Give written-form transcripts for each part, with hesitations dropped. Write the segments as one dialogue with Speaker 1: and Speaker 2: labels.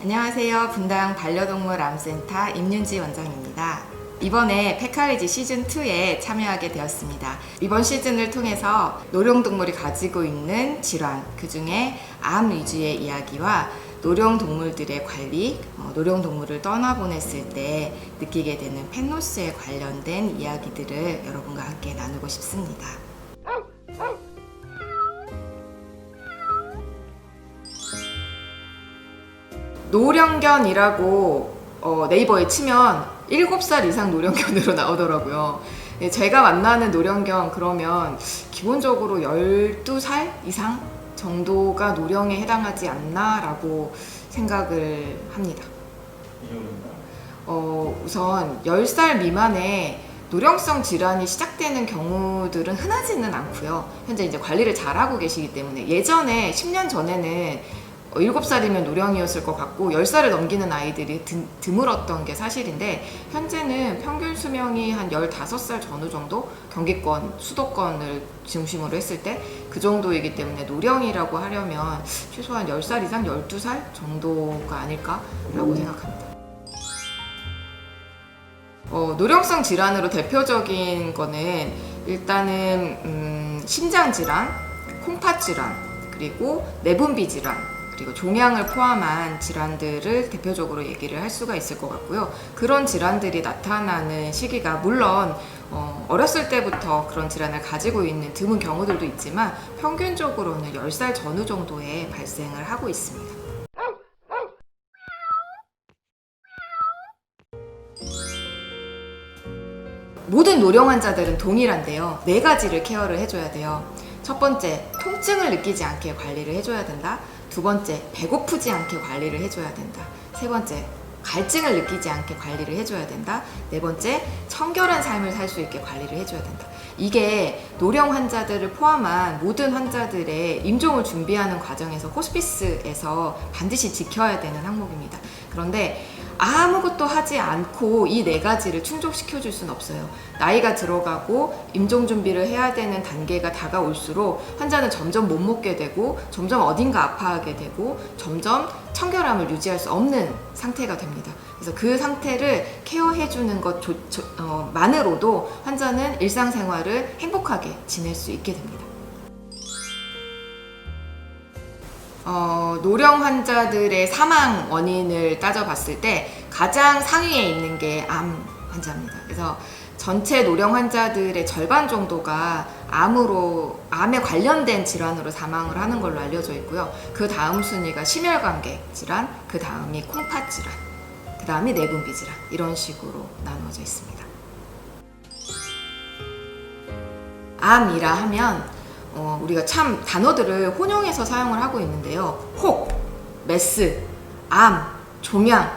Speaker 1: 안녕하세요. 분당 반려동물 암센터 임윤지 원장입니다. 이번에 페카리지 시즌2에 참여하게 되었습니다. 이번 시즌을 통해서 노령동물이 가지고 있는 질환, 그 중에 암 위주의 이야기와 노령동물들의 관리, 노령동물을 떠나보냈을 때 느끼게 되는 펫로스에 관련된 이야기들을 여러분과 함께 나누고 싶습니다. 노령견이라고 네이버에 치면 7살 이상 노령견으로 나오더라고요. 제가 만나는 노령견 그러면 기본적으로 12살 이상 정도가 노령에 해당하지 않나라고 생각을 합니다. 우선 10살 미만의 노령성 질환이 시작되는 경우들은 흔하지는 않고요. 현재 이제 관리를 잘하고 계시기 때문에 예전에 10년 전에는 7살이면 노령이었을 것 같고 10살을 넘기는 아이들이 드물었던 게 사실인데 현재는 평균 수명이 한 15살 전후 정도? 경기권, 수도권을 중심으로 했을 때 그 정도이기 때문에 노령이라고 하려면 최소한 10살 이상 12살 정도가 아닐까라고 생각합니다. 노령성 질환으로 대표적인 거는 일단은 심장 질환, 콩팥 질환, 그리고 내분비 질환, 그리고 종양을 포함한 질환들을 대표적으로 얘기를 할 수가 있을 것 같고요. 그런 질환들이 나타나는 시기가 물론 어렸을 때부터 그런 질환을 가지고 있는 드문 경우들도 있지만 평균적으로는 10살 전후 정도에 발생을 하고 있습니다. 모든 노령 환자들은 동일한데요. 4가지를 케어를 해줘야 돼요. 첫 번째, 통증을 느끼지 않게 관리를 해줘야 된다. 두 번째, 배고프지 않게 관리를 해줘야 된다. 세 번째, 갈증을 느끼지 않게 관리를 해줘야 된다. 네 번째, 청결한 삶을 살 수 있게 관리를 해줘야 된다. 이게 노령 환자들을 포함한 모든 환자들의 임종을 준비하는 과정에서 호스피스에서 반드시 지켜야 되는 항목입니다. 그런데 아무것도 하지 않고 이 4가지를 충족시켜 줄 수는 없어요. 나이가 들어가고 임종 준비를 해야 되는 단계가 다가올수록 환자는 점점 못 먹게 되고 점점 어딘가 아파하게 되고 점점 청결함을 유지할 수 없는 상태가 됩니다. 그래서 그 상태를 케어해 주는 것만으로도 환자는 일상생활을 행복하게 지낼 수 있게 됩니다. 노령 환자들의 사망 원인을 따져봤을 때 가장 상위에 있는 게 암 환자입니다. 그래서 전체 노령 환자들의 절반 정도가 암에 관련된 질환으로 사망을 하는 걸로 알려져 있고요. 그 다음 순위가 심혈관계 질환, 그 다음이 콩팥 질환, 그 다음이 내분비 질환, 이런 식으로 나누어져 있습니다. 암이라 하면 우리가 참 단어들을 혼용해서 사용을 하고 있는데요. 혹, 메스, 암, 종양,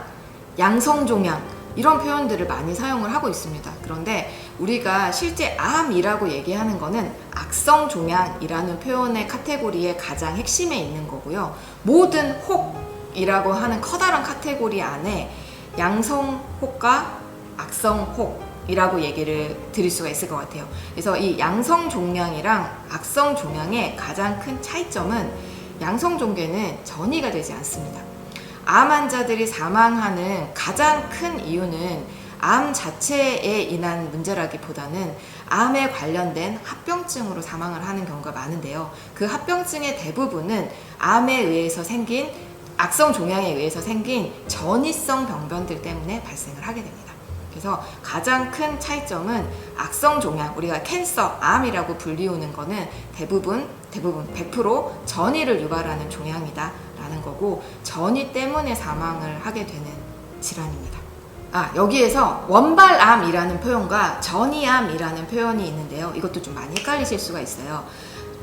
Speaker 1: 양성종양 이런 표현들을 많이 사용을 하고 있습니다. 그런데 우리가 실제 암이라고 얘기하는 거는 악성종양이라는 표현의 카테고리의 가장 핵심에 있는 거고요. 모든 혹이라고 하는 커다란 카테고리 안에 양성혹과 악성혹 이라고 얘기를 드릴 수가 있을 것 같아요. 그래서 이 양성종양이랑 악성종양의 가장 큰 차이점은 양성종괴는 전이가 되지 않습니다. 암 환자들이 사망하는 가장 큰 이유는 암 자체에 인한 문제라기보다는 암에 관련된 합병증으로 사망을 하는 경우가 많은데요. 그 합병증의 대부분은 암에 의해서 생긴 악성종양에 의해서 생긴 전이성 병변들 때문에 발생을 하게 됩니다. 그래서 가장 큰 차이점은 악성종양, 우리가 캔서, 암이라고 불리우는 거는 대부분 100% 전이를 유발하는 종양이다 라는 거고 전이 때문에 사망을 하게 되는 질환입니다. 여기에서 원발암이라는 표현과 전이암이라는 표현이 있는데요. 이것도 좀 많이 헷갈리실 수가 있어요.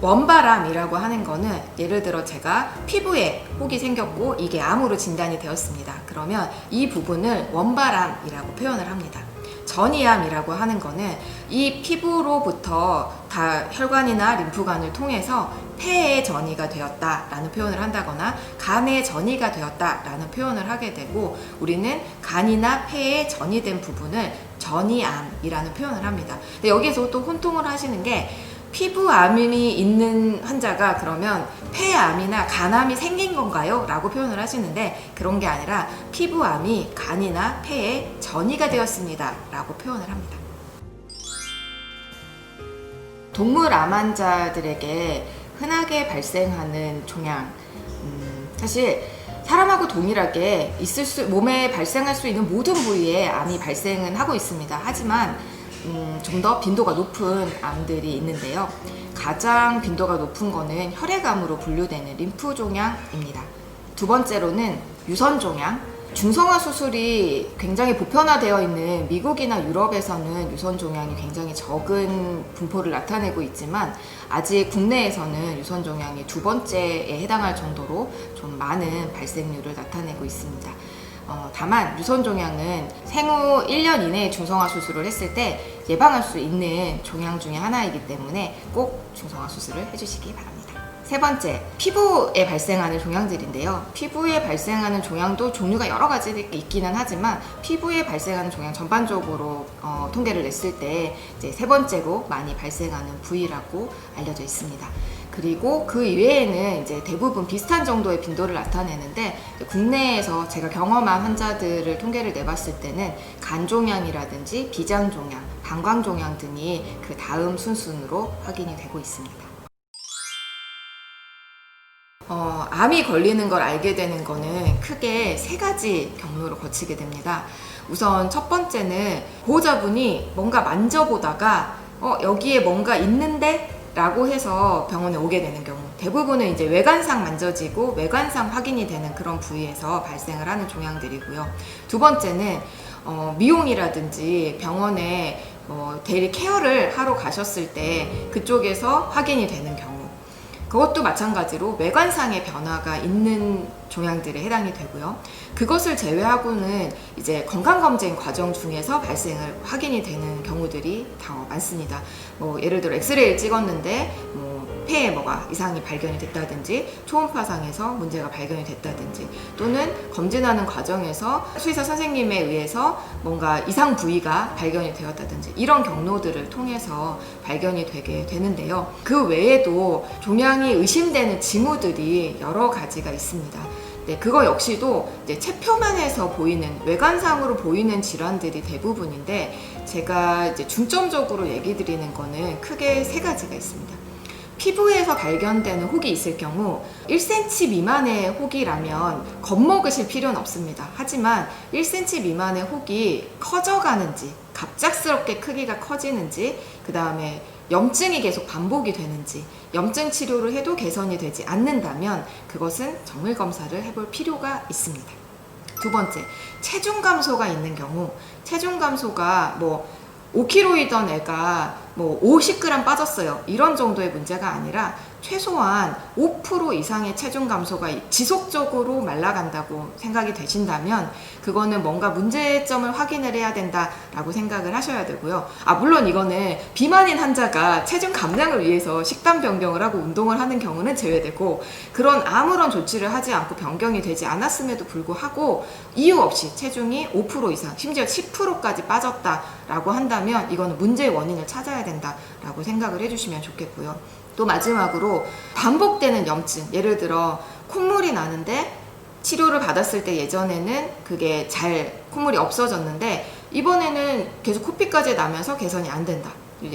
Speaker 1: 원발암이라고 하는 거는 예를 들어 제가 피부에 혹이 생겼고 이게 암으로 진단이 되었습니다. 그러면 이 부분을 원발암이라고 표현을 합니다. 전이암이라고 하는 거는 이 피부로부터 다 혈관이나 림프관을 통해서 폐에 전이가 되었다라는 표현을 한다거나 간에 전이가 되었다라는 표현을 하게 되고 우리는 간이나 폐에 전이된 부분을 전이암이라는 표현을 합니다. 근데 여기서 또 혼동을 하시는 게 피부암이 있는 환자가 그러면 폐암이나 간암이 생긴 건가요? 라고 표현을 하시는데 그런 게 아니라 피부암이 간이나 폐에 전이가 되었습니다 라고 표현을 합니다. 동물암 환자들에게 흔하게 발생하는 종양, 사실 사람하고 동일하게 몸에 발생할 수 있는 모든 부위에 암이 발생은 하고 있습니다. 하지만 좀 더 빈도가 높은 암들이 있는데요. 가장 빈도가 높은 거는 혈액암으로 분류되는 림프종양입니다. 두 번째로는 유선종양. 중성화 수술이 굉장히 보편화되어 있는 미국이나 유럽에서는 유선종양이 굉장히 적은 분포를 나타내고 있지만 아직 국내에서는 유선종양이 두 번째에 해당할 정도로 좀 많은 발생률을 나타내고 있습니다. 다만 유선종양은 생후 1년 이내에 중성화 수술을 했을 때 예방할 수 있는 종양 중에 하나이기 때문에 꼭 중성화 수술을 해주시기 바랍니다. 세 번째, 피부에 발생하는 종양들인데요. 피부에 발생하는 종양도 종류가 여러 가지 있기는 하지만 피부에 발생하는 종양 전반적으로 통계를 냈을 때 이제 세 번째로 많이 발생하는 부위라고 알려져 있습니다. 그리고 그 이외에는 이제 대부분 비슷한 정도의 빈도를 나타내는데 국내에서 제가 경험한 환자들을 통계를 내봤을 때는 간종양이라든지 비장종양, 방광종양 등이 그 다음 순순으로 확인이 되고 있습니다. 암이 걸리는 걸 알게 되는 거는 크게 세 가지 경로로 거치게 됩니다. 우선 첫 번째는 보호자분이 뭔가 만져보다가 여기에 뭔가 있는데? 라고 해서 병원에 오게 되는 경우, 대부분은 이제 외관상 만져지고 외관상 확인이 되는 그런 부위에서 발생을 하는 종양들이고요. 두 번째는 미용이라든지 병원에 데일리 케어를 하러 가셨을 때 그쪽에서 확인이 되는 경우, 그것도 마찬가지로 외관상의 변화가 있는 종양들에 해당이 되고요. 그것을 제외하고는 이제 건강검진 과정 중에서 확인이 되는 경우들이 더 많습니다. 예를 들어 엑스레이를 찍었는데 폐에 뭐가 이상이 발견이 됐다든지 초음파상에서 문제가 발견이 됐다든지 또는 검진하는 과정에서 수의사 선생님에 의해서 뭔가 이상 부위가 발견이 되었다든지 이런 경로들을 통해서 발견이 되게 되는데요. 그 외에도 종양이 의심되는 징후들이 여러 가지가 있습니다. 네, 그거 역시도 이제 체표면에서 보이는 외관상으로 보이는 질환들이 대부분인데 제가 이제 중점적으로 얘기 드리는 거는 크게 세 가지가 있습니다. 피부에서 발견되는 혹이 있을 경우 1cm 미만의 혹이라면 겁먹으실 필요는 없습니다. 하지만 1cm 미만의 혹이 커져가는지 갑작스럽게 크기가 커지는지 그 다음에 염증이 계속 반복이 되는지 염증 치료를 해도 개선이 되지 않는다면 그것은 정밀 검사를 해볼 필요가 있습니다. 두 번째, 체중 감소가 있는 경우 체중 감소가 5kg이던 애가 50g 빠졌어요. 이런 정도의 문제가 아니라 최소한 5% 이상의 체중 감소가 지속적으로 말라간다고 생각이 되신다면 그거는 뭔가 문제점을 확인을 해야 된다라고 생각을 하셔야 되고요. 물론 이거는 비만인 환자가 체중 감량을 위해서 식단 변경을 하고 운동을 하는 경우는 제외되고 그런 아무런 조치를 하지 않고 변경이 되지 않았음에도 불구하고 이유 없이 체중이 5% 이상 심지어 10%까지 빠졌다라고 한다면 이거는 문제의 원인을 찾아야 된다라고 생각을 해주시면 좋겠고요. 또 마지막으로 반복되는 염증, 예를 들어 콧물이 나는데 치료를 받았을 때 예전에는 그게 잘 콧물이 없어졌는데 이번에는 계속 코피까지 나면서 개선이 안 된다.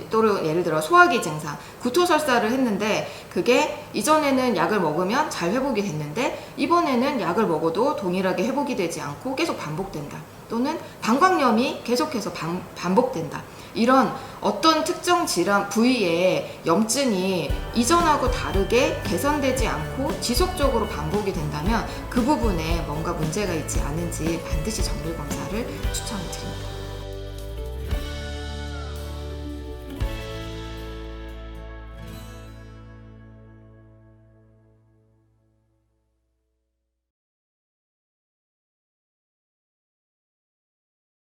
Speaker 1: 또 예를 들어 소화기 증상, 구토설사를 했는데 그게 이전에는 약을 먹으면 잘 회복이 됐는데 이번에는 약을 먹어도 동일하게 회복이 되지 않고 계속 반복된다. 또는 방광염이 계속해서 반복된다. 이런 어떤 특정 질환 부위에 염증이 이전하고 다르게 개선되지 않고 지속적으로 반복이 된다면 그 부분에 뭔가 문제가 있지 않은지 반드시 정밀 검사를 추천을 드립니다.